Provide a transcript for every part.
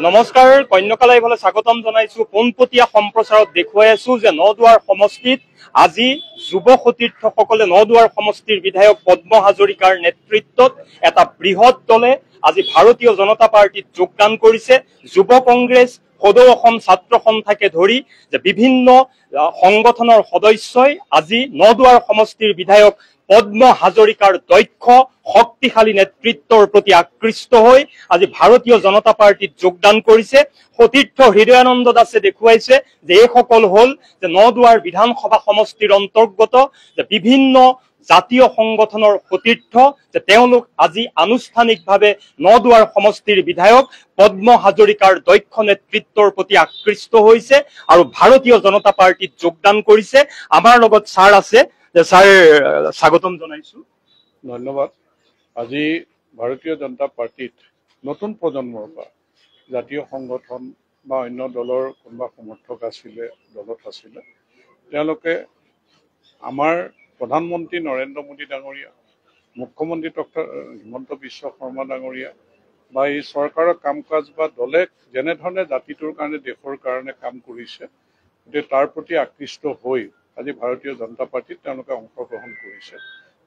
নমস্কাৰ, কন্যকা লাইভলৈ স্বাগতম জনাইছো। পোনপটীয়া সম্প্ৰচাৰত দেখুৱাই আছো যে নদুৱাৰ সমষ্টিত আজি যুৱ সতীৰ্থসকলে নদুৱাৰ সমষ্টিৰ বিধায়ক পদ্ম হাজৰিকাৰ নেতৃত্বত এটা বৃহৎ দলে আজি ভাৰতীয় জনতা পাৰ্টিত যোগদান কৰিছে। যুৱ কংগ্ৰেছ, সদৌ অসম ছাত্ৰ সন্থাকে ধৰি যে বিভিন্ন সংগঠনৰ সদস্যই আজি নদুৱাৰ সমষ্টিৰ বিধায়ক পদ্ম হাজৰিকাৰ দক্ষ শক্তিশালী নেতৃত্বৰ প্ৰতি আকৃষ্ট হৈ আজি ভাৰতীয় জনতা পাৰ্টিত যোগদান কৰিছে। সতীৰ্থ হৃদয়ানন্দ দাসে দেখুৱাইছে যে এইসকল হল যে নদুৱাৰ বিধানসভা সমষ্টিৰ অন্তৰ্গত যে বিভিন্ন জাতীয় সংগঠনৰ সতীৰ্থ, যে তেওঁলোক আজি আনুষ্ঠানিকভাৱে নদুৱাৰ সমষ্টিৰ বিধায়ক পদ্ম হাজৰিকাৰ দক্ষ নেতৃত্বৰ প্ৰতি আকৃষ্ট হৈছে আৰু ভাৰতীয় জনতা পাৰ্টিত যোগদান কৰিছে। আমাৰ লগত ছাৰ আছে, ছাৰ স্বাগতম জনাইছো। ধন্যবাদ। আজি ভাৰতীয় জনতা পাৰ্টিত নতুন প্ৰজন্মৰ পৰা জাতীয় সংগঠন বা অন্য দলৰ কোনোবা সমৰ্থক আছিলে, দলত আছিলে, তেওঁলোকে আমাৰ প্ৰধানমন্ত্ৰী নৰেন্দ্ৰ মোদী ডাঙৰীয়া, মুখ্যমন্ত্ৰী ডক্টৰ হিমন্ত বিশ্ব শৰ্মা ডাঙৰীয়া বা এই চৰকাৰৰ কাম কাজ বা দলে যেনেধৰণে জাতিটোৰ কাৰণে, দেশৰ কাৰণে কাম কৰিছে, গতিকে তাৰ প্ৰতি আকৃষ্ট হৈ আজি ভাৰতীয় জনতা পাৰ্টিত তেওঁলোকে অংশগ্ৰহণ কৰিছে।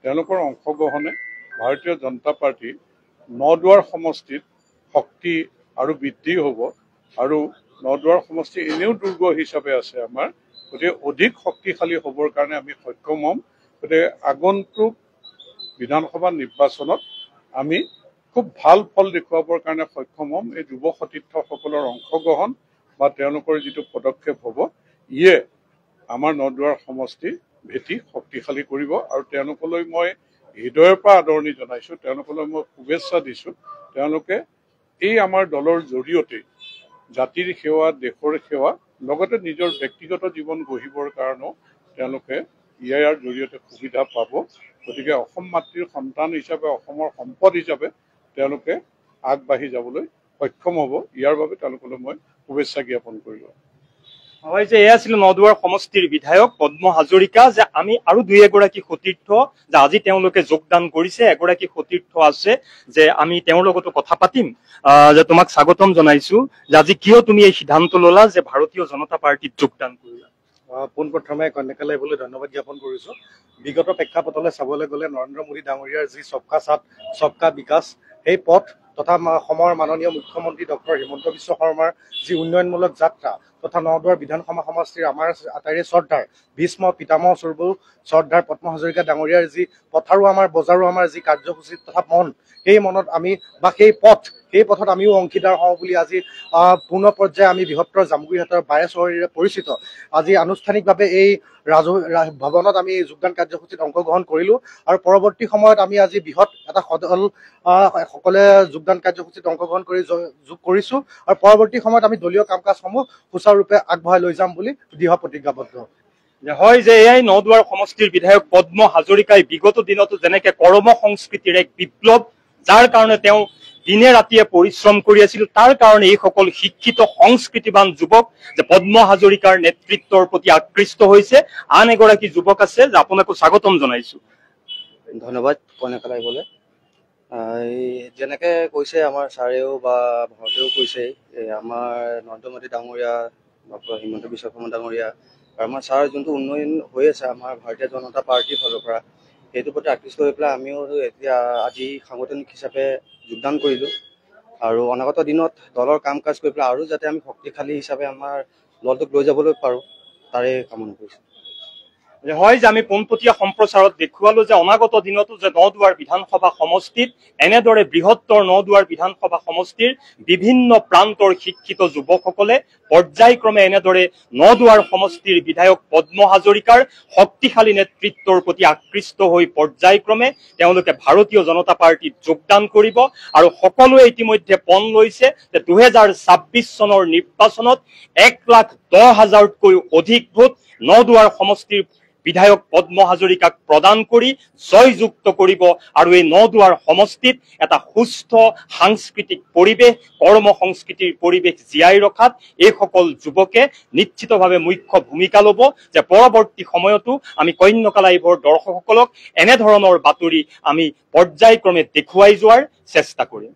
তেওঁলোকৰ অংশগ্ৰহণে ভাৰতীয় জনতা পাৰ্টি নদুৱাৰ সমষ্টিত শক্তি আৰু বৃদ্ধি হ'ব আৰু নদুৱাৰ সমষ্টি এনেও দুৰ্গ হিচাপে আছে আমাৰ, গতিকে অধিক শক্তিশালী হ'বৰ কাৰণে আমি সক্ষম হ'ম। গতিকে আগন্তুক বিধানসভা নিৰ্বাচনত আমি খুব ভাল ফল দেখুৱাবৰ কাৰণে সক্ষম হ'ম। এই যুৱ সতীৰ্থসকলৰ অংশগ্ৰহণ বা তেওঁলোকৰ যিটো পদক্ষেপ হ'ব, ইয়ে আমাৰ নদুৱাৰ সমষ্টি ভেটি শক্তিশালী কৰিব আৰু তেওঁলোকলৈ মই হৃদয়ৰ পৰা আদৰণি জনাইছো, তেওঁলোকলৈ মই শুভেচ্ছা দিছো। তেওঁলোকে এই আমাৰ দলৰ জৰিয়তে জাতিৰ সেৱা, দেশৰ সেৱা, লগতে নিজৰ ব্যক্তিগত জীৱন গঢ়িবৰ কাৰণেও তেওঁলোকে ইয়াৰ জৰিয়তে সুবিধা পাব। গতিকে অসম মাতৃৰ সন্তান হিচাপে, অসমৰ সম্পদ হিচাপে তেওঁলোকে আগবাঢ়ি যাবলৈ সক্ষম হ'ব। ইয়াৰ বাবে তেওঁলোকলৈ মই শুভেচ্ছা জ্ঞাপন কৰিলোঁ। হয়, যে এয়া আছিল নদুৱাৰ সমষ্টিৰ বিধায়ক পদ্ম হাজৰিকা। যে আমি আৰু দুই এগৰাকী সতীৰ্থ যে আজি তেওঁলোকে যোগদান কৰিছে, এগৰাকী সতীৰ্থ আছে যে আমি তেওঁৰ লগতো কথা পাতিম। যে তোমাক স্বাগতম জনাইছো, যে আজি কিয় তুমি এই সিদ্ধান্ত ললা যে ভাৰতীয় জনতা পাৰ্টিত যোগদান কৰিলা? পোনপ্ৰথমে কন্যকা লাইভলৈ ধন্যবাদ জ্ঞাপন কৰিছো। বিগত প্ৰেক্ষাপটলৈ চাবলৈ গ'লে নৰেন্দ্ৰ মোদী ডাঙৰীয়াৰ যি সবকা সাথ সবকা বিকাশ, সেই পথ তথা অসমৰ মাননীয় মুখ্যমন্ত্ৰী ডক্টৰ হিমন্ত বিশ্ব শৰ্মাৰ যি উন্নয়নমূলক যাত্ৰা তথা নদুৱাৰ বিধানসভা সমষ্টিৰ আমাৰ আটাইৰে শ্ৰদ্ধাৰ ভীষ্ম পিতামহ স্বৰূপ শ্ৰদ্ধাৰ পদ্ম হাজৰিকা ডাঙৰীয়াৰ যি পথাৰো আমাৰ বজাৰো আমাৰ যি কাৰ্যসূচী তথা মন, সেই মনত আমি বা সেই পথত আমিও অংশীদাৰ হওঁ বুলি আজি পূৰ্ণ পৰ্যায়ে আমি বৃহত্তৰ জামুগুৰিহাটৰ বাৰেচহৰীৰে পৰিচিত আজি আনুষ্ঠানিকভাৱে এই ভৱনত আমি যোগদান কাৰ্যসূচীত অংশগ্ৰহণ কৰিলোঁ আৰু পৰৱৰ্তী সময়ত আমি আজি বৃহৎ এটা সদল সকলে যোগদান কাৰ্যসূচীত অংশগ্ৰহণ কৰি যোগ কৰিছোঁ আৰু পৰৱৰ্তী সময়ত আমি দলীয় কাম কাজসমূহ সুচাৰুৰূপে আগবঢ়াই লৈ যাম বুলি দৃঢ় প্ৰতিজ্ঞাবদ্ধ। হয়, যে এয়াই নদুৱাৰ সমষ্টিৰ বিধায়ক পদ্ম হাজৰিকাই বিগত দিনতো যেনেকে কৰ্ম সংস্কৃতিৰ এক বিপ্লৱ, যাৰ কাৰণে তেওঁ দিনে ৰাতিয়ে পৰিশ্ৰম কৰি আছিল, তাৰ কাৰণে এইসকল শিক্ষিত সংস্কৃতিবান যুৱক যে পদ্ম হাজৰিকাৰ নেতৃত্বৰ প্ৰতি আকৃষ্ট হৈছে। আন এগৰাকী যুৱক আছে, যে আপোনাকো স্বাগতম জনাইছো। ধন্যবাদ কন্যকা লাইভলৈ। যেনেকে কৈছে আমাৰ ছাৰেও বা ভৰতেও কৈছে, আমাৰ নৰেন্দ্ৰ মোদী ডাঙৰীয়া, ডক্টৰ হিমন্ত বিশ্ব শৰ্মা ডাঙৰীয়া আৰু আমাৰ ছাৰ যোনটো উন্নয়ন হৈ আছে আমাৰ ভাৰতীয় জনতা পাৰ্টিৰ ফালৰ পৰা, সেইটোৰ প্ৰতি আকৃষ্ট হৈ পেলাই আমিও এতিয়া আজি সাংগঠনিক হিচাপে যোগদান কৰিলোঁ আৰু অনাগত দিনত দলৰ কাম কাজ কৰি পেলাই আৰু যাতে আমি শক্তিশালী হিচাপে আমাৰ দলটোক লৈ যাবলৈ পাৰোঁ, তাৰে কামনা কৰিছোঁ। হয়, যে আমি পোনপটীয়া সম্প্ৰচাৰত দেখুৱালো যে অনাগত দিনতো যে নদুৱাৰ বিধানসভা সমষ্টিত এনেদৰে বৃহত্তৰ নদুৱাৰ বিধানসভা সমষ্টিৰ বিভিন্ন প্ৰান্তৰ শিক্ষিত যুৱকসকলে পৰ্যায়ক্ৰমে এনেদৰে নদুৱাৰ সমষ্টিৰ বিধায়ক পদ্ম হাজৰিকাৰ শক্তিশালী নেতৃত্বৰ প্ৰতি আকৃষ্ট হৈ পৰ্যায়ক্ৰমে তেওঁলোকে ভাৰতীয় জনতা পাৰ্টিত যোগদান কৰিব আৰু সকলোৱে ইতিমধ্যে পণ লৈছে যে 2026 চনৰ নিৰ্বাচনত 1,10,000তকৈ অধিক ভোট নদুৱাৰ সমষ্টিৰ বিধায়ক পদ্ম হাজৰিকাক প্ৰদান কৰি জয়যুক্ত কৰিব আৰু এই নদুৱাৰ সমষ্টিত এটা সুস্থ সাংস্কৃতিক পৰিৱেশ, কৰ্ম সংস্কৃতিৰ পৰিৱেশ জীয়াই ৰখাত এইসকল যুৱকে নিশ্চিতভাৱে মুখ্য ভূমিকা ল'ব। যে পৰৱৰ্তী সময়তো আমি কন্যকা লাইভৰ দৰ্শকসকলক এনেধৰণৰ বাতৰি আমি পৰ্যায়ক্ৰমে দেখুৱাই যোৱাৰ চেষ্টা কৰিম।